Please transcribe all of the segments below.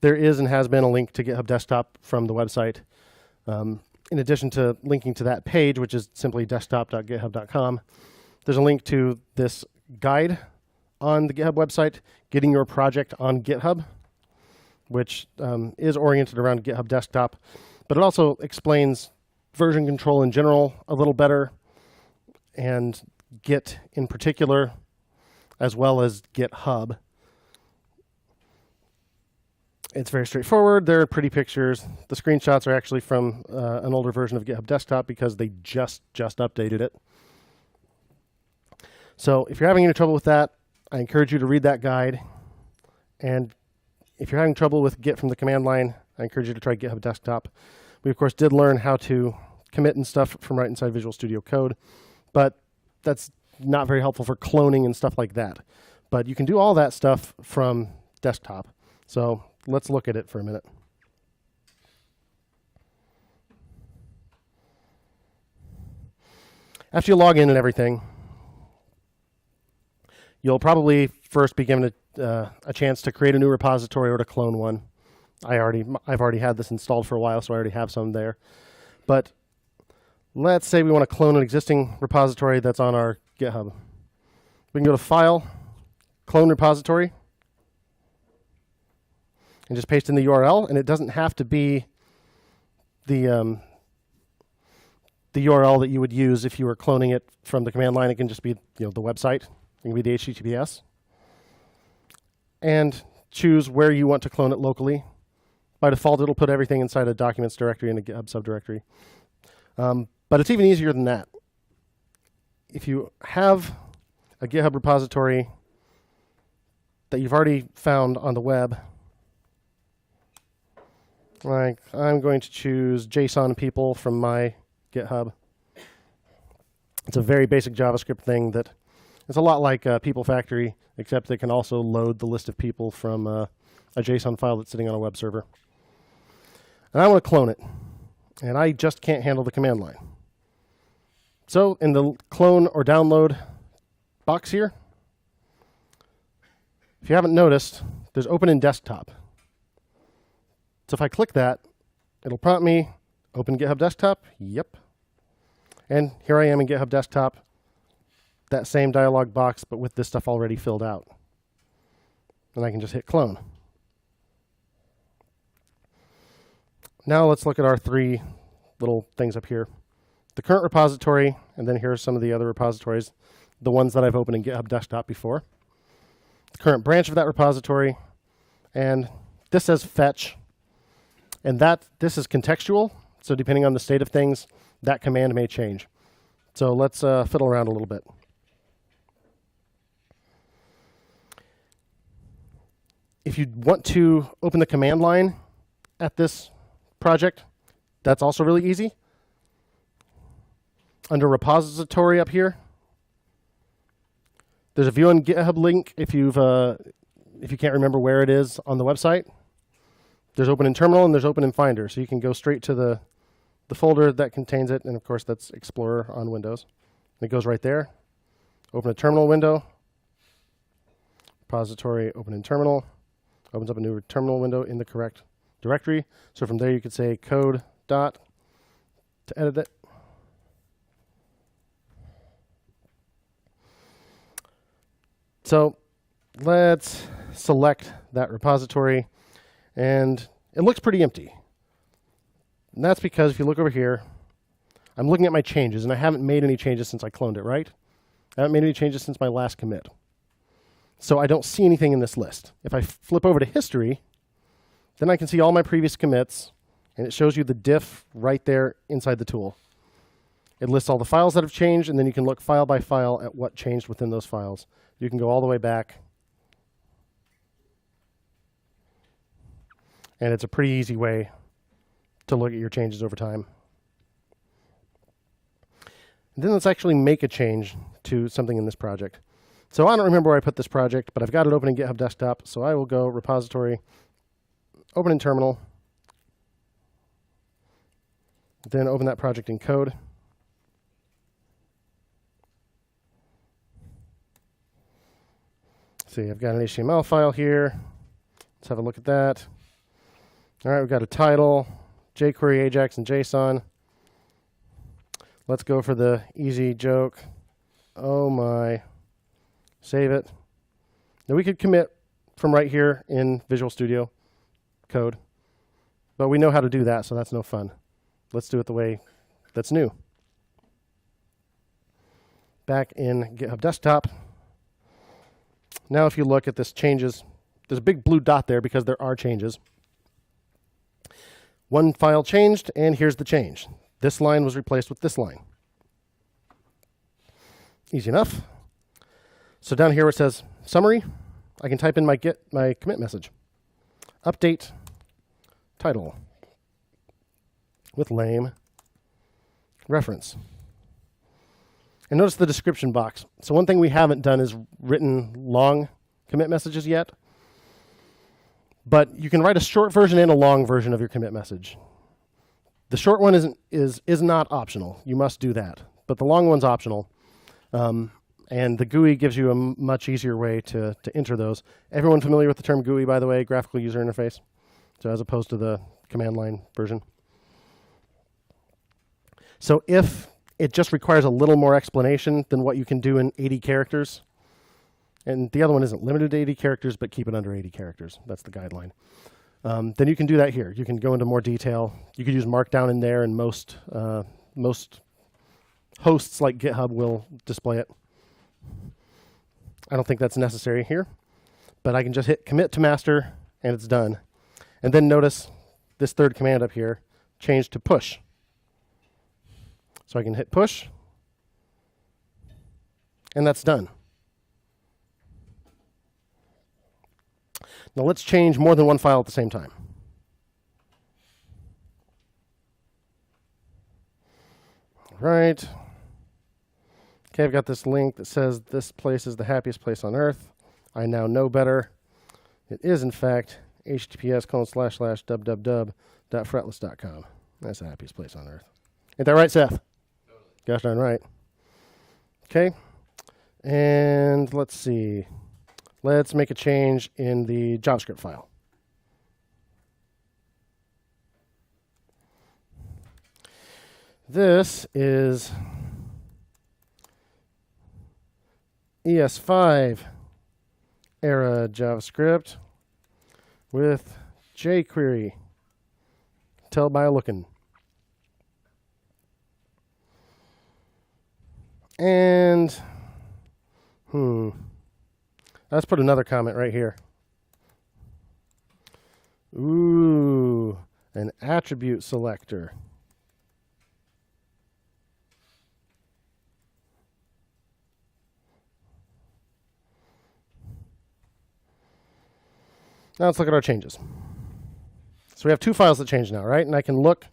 there is and has been a link to GitHub Desktop from the website. In addition to linking to that page, which is simply desktop.github.com, there's a link to this guide on the GitHub website, Getting Your Project on GitHub, which is oriented around GitHub Desktop, but it also explains version control in general a little better, and Git in particular, as well as GitHub. It's very straightforward. There are pretty pictures. The screenshots are actually from an older version of GitHub Desktop because they just updated it. So if you're having any trouble with that, I encourage you to read that guide. And if you're having trouble with Git from the command line, I encourage you to try GitHub Desktop. We, of course, did learn how to commit and stuff from right inside Visual Studio Code, but that's not very helpful for cloning and stuff like that. But you can do all that stuff from desktop. So let's look at it for a minute. After you log in and everything, you'll probably first be given a chance to create a new repository or to clone one. I've already had this installed for a while, so I already have some there. But let's say we want to clone an existing repository that's on our GitHub. We can go to File, Clone Repository, and just paste in the URL. And it doesn't have to be the URL that you would use if you were cloning it from the command line. It can just be the website. It can be the HTTPS. And choose where you want to clone it locally. By default, it'll put everything inside a documents directory and a GitHub subdirectory. But it's even easier than that. If you have a GitHub repository that you've already found on the web, like I'm going to choose JSON people from my GitHub. It's a very basic JavaScript thing that it's a lot like People Factory, except it can also load the list of people from a JSON file that's sitting on a web server. And I want to clone it, and I just can't handle the command line. So in the clone or download box here, if you haven't noticed, there's Open in Desktop. So if I click that, it'll prompt me, open GitHub Desktop. Yep. And here I am in GitHub Desktop, that same dialog box, but with this stuff already filled out. And I can just hit clone. Now let's look at our three little things up here. The current repository, and then here's some of the other repositories, the ones that I've opened in GitHub Desktop before. The current branch of that repository, and this says fetch, and this is contextual, so depending on the state of things, that command may change. So let's fiddle around a little bit. If you want to open the command line at this project, that's also really easy. Under repository up here, there's a view on GitHub link if you can't remember where it is on the website. There's Open in Terminal and there's Open in Finder, so you can go straight to the folder that contains it, and of course that's Explorer on Windows. And it goes right there. Open a terminal window. Repository, Open in Terminal. Opens up a new terminal window in the correct directory. So from there you could say code dot to edit it. So let's select that repository, and it looks pretty empty. And that's because if you look over here, I'm looking at my changes, and I haven't made any changes since I cloned it, right? I haven't made any changes since my last commit. So I don't see anything in this list. If I flip over to history, then I can see all my previous commits, and it shows you the diff right there inside the tool. It lists all the files that have changed, and then you can look file by file at what changed within those files. You can go all the way back. And it's a pretty easy way to look at your changes over time. And then let's actually make a change to something in this project. So I don't remember where I put this project, but I've got it open in GitHub Desktop. So I will go repository, open in terminal, then open that project in code. See, I've got an HTML file here. Let's have a look at that. All right, we've got a title, jQuery, Ajax, and JSON. Let's go for the easy joke. Oh my. Save it. Now we could commit from right here in Visual Studio Code, but we know how to do that, so that's no fun. Let's do it the way that's new. Back in GitHub Desktop. Now if you look at this changes, there's a big blue dot there because there are changes. One file changed, and here's the change. This line was replaced with this line. Easy enough. So down here where it says summary, I can type in my commit message. Update title with lame reference. And notice the description box. So one thing we haven't done is written long commit messages yet. But you can write a short version and a long version of your commit message. The short one is not optional. You must do that. But the long one's optional. And the GUI gives you a much easier way to enter those. Everyone familiar with the term GUI, by the way, graphical user interface? So as opposed to the command line version. So if it just requires a little more explanation than what you can do in 80 characters, and the other one isn't limited to 80 characters, but keep it under 80 characters. That's the guideline. Then you can do that here. You can go into more detail. You could use Markdown in there, and most hosts like GitHub will display it. I don't think that's necessary here, but I can just hit commit to master, and it's done. And then notice this third command up here, change to push. So I can hit push, and that's done. Now let's change more than one file at the same time. All right. Okay, I've got this link that says this place is the happiest place on earth. I now know better. It is, in fact, https://www.fretless.com. That's the happiest place on earth. Ain't that right, Seth? Gosh darn right. Okay. And let's see. Let's make a change in the JavaScript file. This is ES5 era JavaScript with jQuery. Tell by looking. And, let's put another comment right here. Ooh, an attribute selector. Now let's look at our changes. So we have two files that changed now, right? And I can look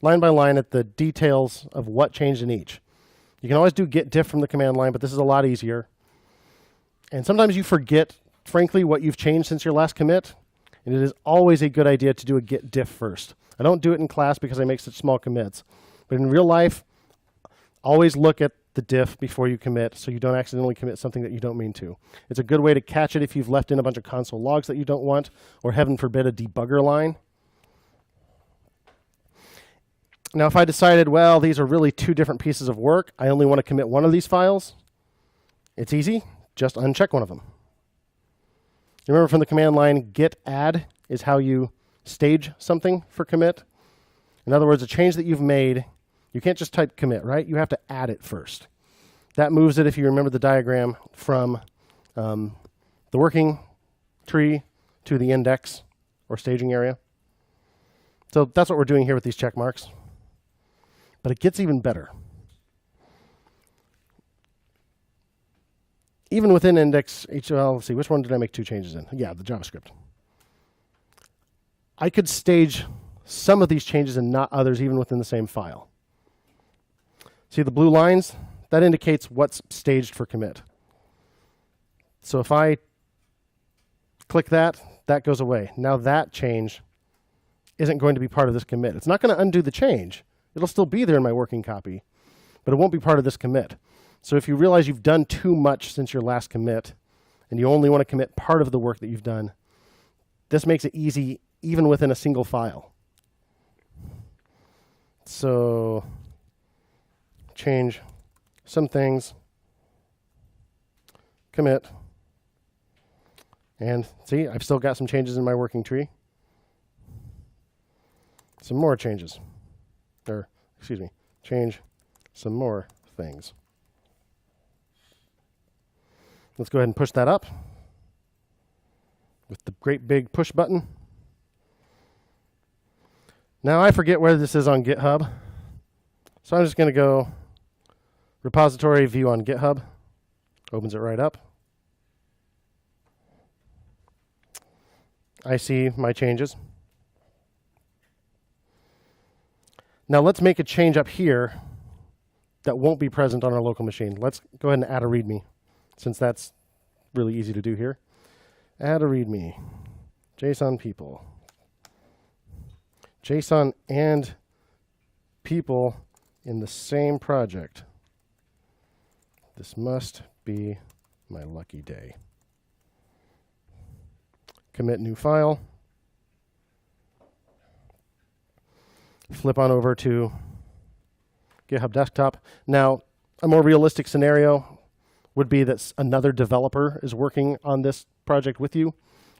line by line at the details of what changed in each. You can always do git diff from the command line, but this is a lot easier. And sometimes you forget, frankly, what you've changed since your last commit. And it is always a good idea to do a git diff first. I don't do it in class because I make such small commits. But in real life, always look at the diff before you commit so you don't accidentally commit something that you don't mean to. It's a good way to catch it if you've left in a bunch of console logs that you don't want, or heaven forbid, a debugger line. Now, if I decided, well, these are really two different pieces of work, I only want to commit one of these files, it's easy. Just uncheck one of them. Remember from the command line, git add is how you stage something for commit. In other words, a change that you've made, you can't just type commit, right? You have to add it first. That moves it, if you remember the diagram, from the working tree to the index or staging area. So that's what we're doing here with these check marks. But it gets even better. Even within index, well, let's see, which one did I make two changes in? Yeah, the JavaScript. I could stage some of these changes and not others, even within the same file. See the blue lines? That indicates what's staged for commit. So if I click that, that goes away. Now that change isn't going to be part of this commit. It's not going to undo the change. It'll still be there in my working copy, but it won't be part of this commit. So if you realize you've done too much since your last commit, and you only want to commit part of the work that you've done, this makes it easy even within a single file. So change some things, commit, and see, I've still got some changes in my working tree. Some more changes, or excuse me, change some more things. Let's go ahead and push that up with the great big push button. Now I forget where this is on GitHub, so I'm just going to go repository view on GitHub. Opens it right up. I see my changes. Now let's make a change up here that won't be present on our local machine. Let's go ahead and add a README, since that's really easy to do here. Add a README, JSON people. JSON and people in the same project. This must be my lucky day. Commit new file. Flip on over to GitHub Desktop. Now, a more realistic scenario would be that another developer is working on this project with you,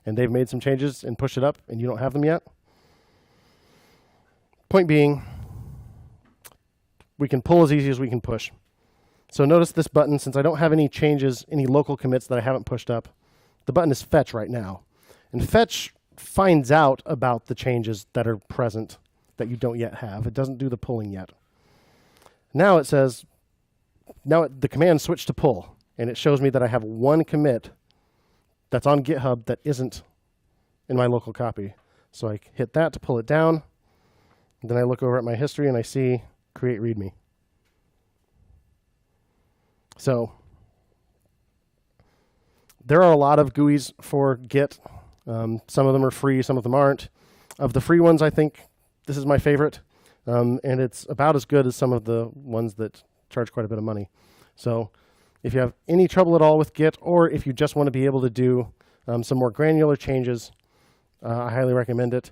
and they've made some changes and pushed it up, and you don't have them yet. Point being, we can pull as easy as we can push. So notice this button, since I don't have any changes, any local commits that I haven't pushed up, the button is fetch right now. And fetch finds out about the changes that are present that you don't yet have. It doesn't do the pulling yet. Now it says, the command switched to pull, and it shows me that I have one commit that's on GitHub that isn't in my local copy. So I hit that to pull it down. Then I look over at my history and I see create README. So there are a lot of GUIs for Git. Some of them are free, some of them aren't. Of the free ones, I think this is my favorite. And it's about as good as some of the ones that charge quite a bit of money. So if you have any trouble at all with Git, or if you just want to be able to do some more granular changes, I highly recommend it.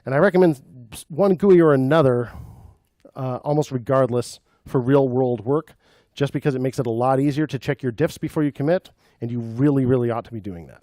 And I recommend one GUI or another, almost regardless, for real world work, just because it makes it a lot easier to check your diffs before you commit, and you really, really ought to be doing that.